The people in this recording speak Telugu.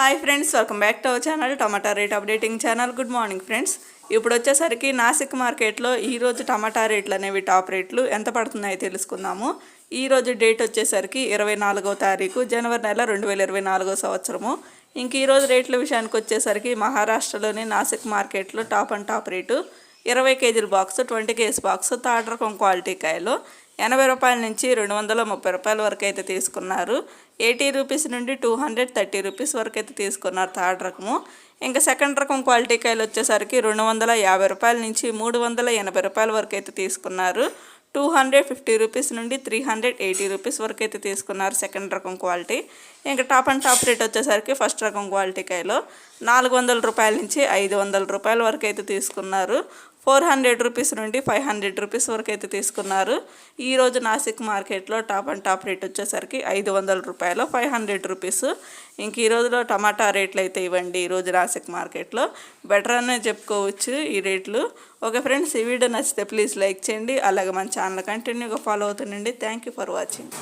Hi friends, welcome back to our channel tomato rate updating channel. Good morning friends. ఇప్పుడు వచ్చేసరికి నాసిక్ మార్కెట్లో ఈరోజు టమాటా రేట్లు అనేవి టాప్ రేట్లు ఎంత పడుతున్నాయో తెలుసుకుందాము. ఈరోజు డేట్ వచ్చేసరికి 24వ తారీఖు జనవరి నెల 2024 సంవత్సరము. ఇంక ఈరోజు రేట్ల విషయానికి వచ్చేసరికి మహారాష్ట్రలోని నాసిక్ మార్కెట్లో టాప్ రేటు 20 కేజీల బాక్స్, 20 కేజీ బాక్స్ థర్డ్ రకం క్వాలిటీ కాయలు 80 రూపాయల నుంచి 230 రూపాయల వరకు అయితే తీసుకున్నారు. 80 రూపీస్ నుండి 230 రూపీస్ వరకు అయితే తీసుకున్నారు థర్డ్ రకము. ఇంకా సెకండ్ రకం క్వాలిటీ కాయలు వచ్చేసరికి 250 రూపాయల నుంచి 380 రూపాయల వరకు అయితే తీసుకున్నారు. 250 రూపీస్ నుండి 380 రూపీస్ వరకు అయితే తీసుకున్నారు సెకండ్ రకం క్వాలిటీ. ఇంకా టాప్ రేట్ వచ్చేసరికి ఫస్ట్ రకం క్వాలిటీ కాయలో 400 రూపాయల నుంచి 500 రూపాయల వరకు అయితే తీసుకున్నారు. 400 రూపీస్ నుండి 500 రూపీస్ వరకు అయితే తీసుకున్నారు. ఈరోజు నాసిక్ మార్కెట్లో టాప్ రేట్ వచ్చేసరికి 500 రూపాయలు, 500 రూపీస్. ఇంక ఈ రోజులో టమాటా రేట్లు అయితే ఇవ్వండి. ఈరోజు నాసిక్ మార్కెట్లో బెటర్ అనే చెప్పుకోవచ్చు ఈ రేట్లు. ఓకే ఫ్రెండ్స్, ఈ వీడియో నచ్చితే ప్లీజ్ లైక్ చేయండి. అలాగే మన ఛానల్ కంటిన్యూగా ఫాలో అవుతుండండి. Thank you for watching.